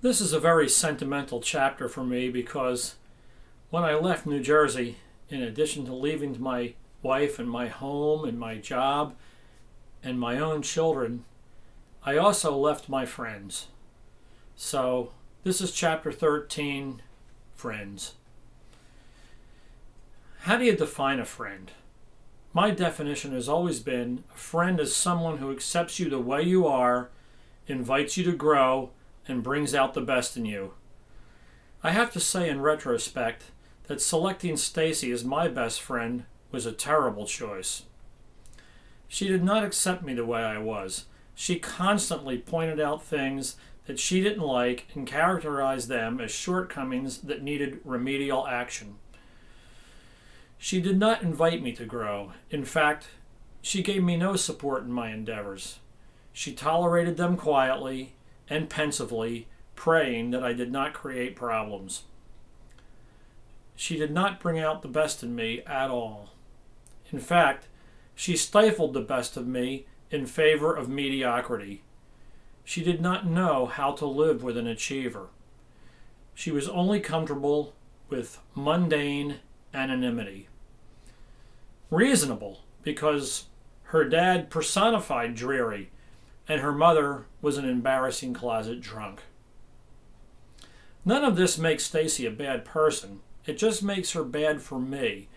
This is a very sentimental chapter for me because when I left New Jersey, in addition to leaving my wife and my home and my job and my own children, I also left my friends. So this is chapter 13, friends. How do you define a friend? My definition has always been a friend is someone who accepts you the way you are, invites you to grow, and brings out the best in you. I have to say in retrospect that selecting Stacy as my best friend was a terrible choice. She did not accept me the way I was. She constantly pointed out things that she didn't like and characterized them as shortcomings that needed remedial action. She did not invite me to grow. In fact, she gave me no support in my endeavors. She tolerated them quietly and pensively, praying that I did not create problems. She did not bring out the best in me at all. In fact, she stifled the best of me in favor of mediocrity. She did not know how to live with an achiever. She was only comfortable with mundane anonymity. Reasonable, because her dad personified dreary, and her mother was an embarrassing closet drunk. None of this makes Stacy a bad person. It just makes her bad for me.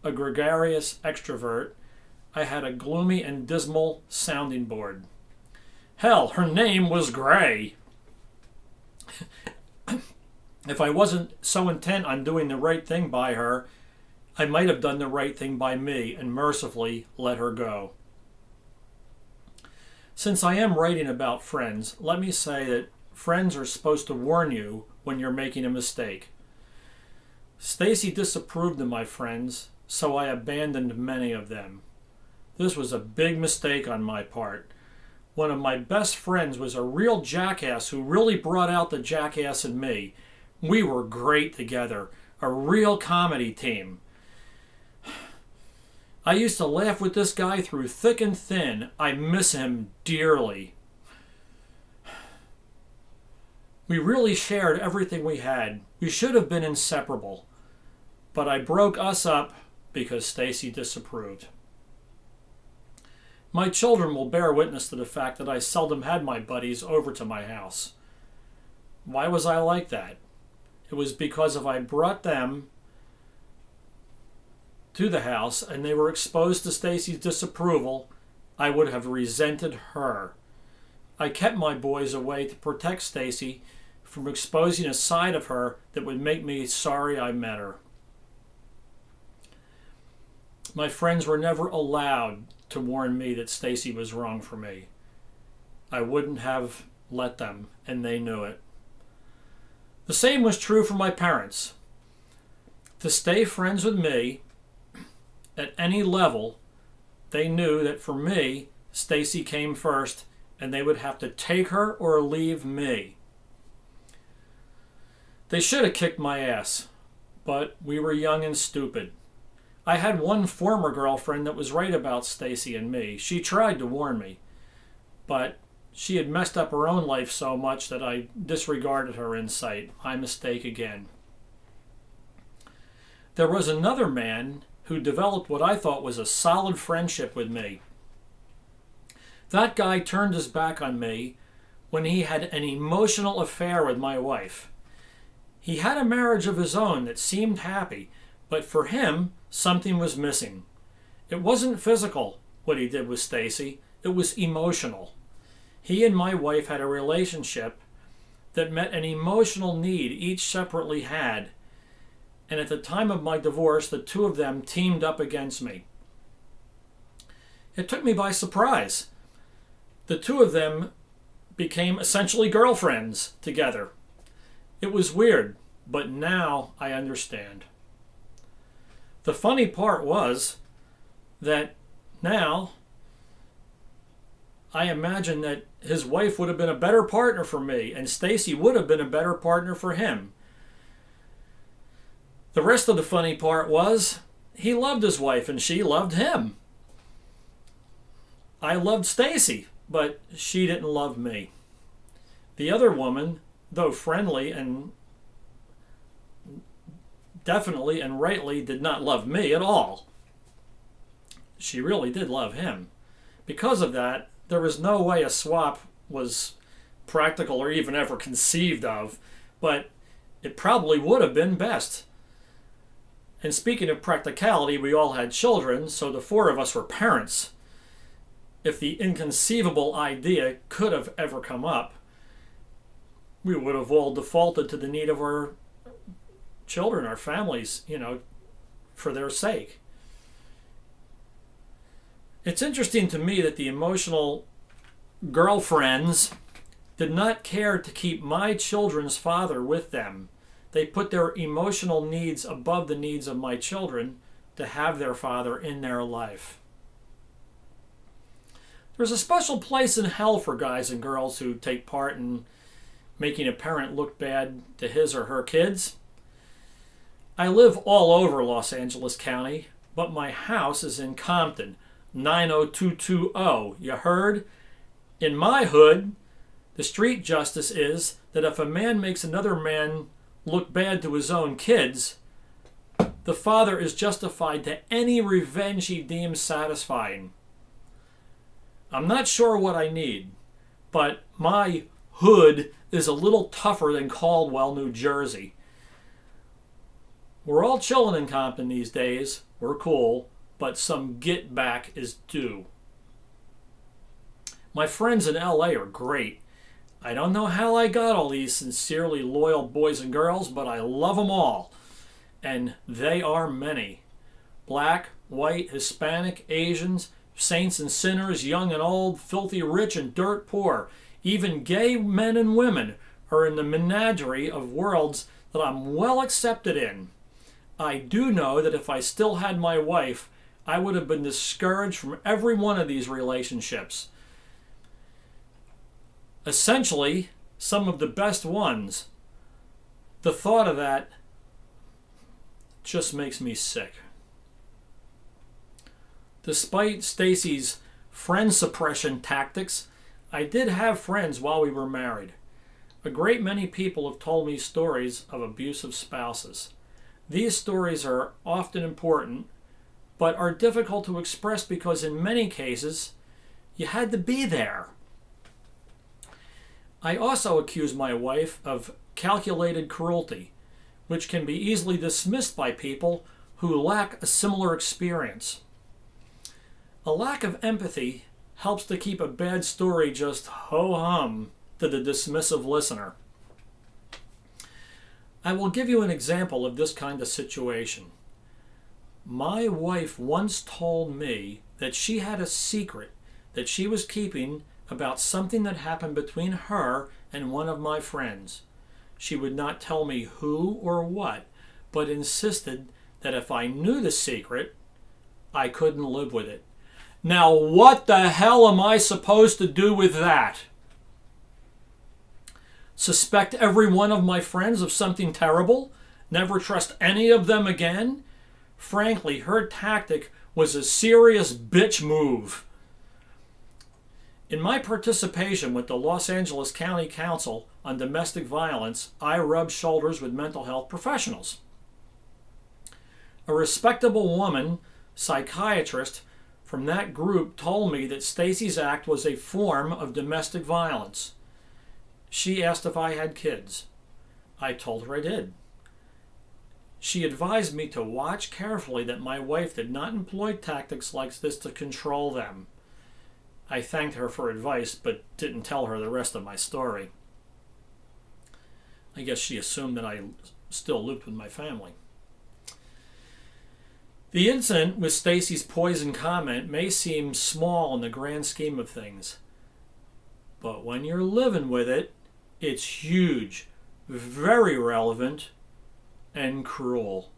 A gregarious extrovert, I had a gloomy and dismal sounding board. Hell, her name was Gray. If I wasn't so intent on doing the right thing by her, I might have done the right thing by me and mercifully let her go. Since I am writing about friends, let me say that friends are supposed to warn you when you're making a mistake. Stacy disapproved of my friends, so I abandoned many of them. This was a big mistake on my part. One of my best friends was a real jackass who really brought out the jackass in me. We were great together, a real comedy team. I used to laugh with this guy through thick and thin. I miss him dearly. We really shared everything we had. We should have been inseparable. But I broke us up because Stacy disapproved. My children will bear witness to the fact that I seldom had my buddies over to my house. Why was I like that? It was because if I brought them to the house and they were exposed to Stacy's disapproval, I would have resented her. I kept my boys away to protect Stacy from exposing a side of her that would make me sorry I met her. My friends were never allowed to warn me that Stacy was wrong for me. I wouldn't have let them, and they knew it. The same was true for my parents. To stay friends with me at any level, they knew that for me, Stacy came first, and they would have to take her or leave me. They should have kicked my ass, but we were young and stupid. I had one former girlfriend that was right about Stacy and me. She tried to warn me, but she had messed up her own life so much that I disregarded her insight. My mistake again. There was another man who developed what I thought was a solid friendship with me. That guy turned his back on me when he had an emotional affair with my wife. He had a marriage of his own that seemed happy, but for him, something was missing. It wasn't physical, what he did with Stacy. It was emotional. He and my wife had a relationship that met an emotional need each separately had, and at the time of my divorce, the two of them teamed up against me. It took me by surprise. The two of them became essentially girlfriends together. It was weird, but now I understand. The funny part was that now I imagine that his wife would have been a better partner for me, and Stacy would have been a better partner for him. The rest of the funny part was he loved his wife and she loved him. I loved Stacy, but she didn't love me. The other woman though friendly and definitely and rightly did not love me at all. She really did love him. Because of that, there was no way a swap was practical or even ever conceived of, but it probably would have been best. And speaking of practicality, we all had children, so the four of us were parents. If the inconceivable idea could have ever come up, we would have all defaulted to the need of our children, our families, for their sake. It's interesting to me that the emotional girlfriends did not care to keep my children's father with them. They put their emotional needs above the needs of my children to have their father in their life. There's a special place in hell for guys and girls who take part in making a parent look bad to his or her kids. I live all over Los Angeles County, but my house is in Compton, 90220. You heard? In my hood, the street justice is that if a man makes another man look bad to his own kids, the father is justified to any revenge he deems satisfying. I'm not sure what I need, but my hood is a little tougher than Caldwell, New Jersey. We're all chilling in Compton these days. We're cool, but some get back is due. My friends in LA are great. I don't know how I got all these sincerely loyal boys and girls, but I love them all. And they are many. Black, white, Hispanic, Asians, saints and sinners, young and old, filthy rich and dirt poor. Even gay men and women are in the menagerie of worlds that I'm well accepted in. I do know that if I still had my wife, I would have been discouraged from every one of these relationships. Essentially, some of the best ones. The thought of that just makes me sick. Despite Stacy's friend suppression tactics, I did have friends while we were married. A great many people have told me stories of abusive spouses. These stories are often important, but are difficult to express because in many cases, you had to be there. I also accuse my wife of calculated cruelty, which can be easily dismissed by people who lack a similar experience. A lack of empathy helps to keep a bad story just ho-hum to the dismissive listener. I will give you an example of this kind of situation. My wife once told me that she had a secret that she was keeping about something that happened between her and one of my friends. She would not tell me who or what, but insisted that if I knew the secret, I couldn't live with it. Now, what the hell am I supposed to do with that? Suspect every one of my friends of something terrible? Never trust any of them again? Frankly, her tactic was a serious bitch move. In my participation with the Los Angeles County Council on Domestic Violence, I rubbed shoulders with mental health professionals. A respectable woman, psychiatrist, from that group told me that Stacy's act was a form of domestic violence. She asked if I had kids. I told her I did. She advised me to watch carefully that my wife did not employ tactics like this to control them. I thanked her for advice, but didn't tell her the rest of my story. I guess she assumed that I still lived with my family. The incident with Stacy's poison comment may seem small in the grand scheme of things, but when you're living with it, it's huge, very relevant, and cruel.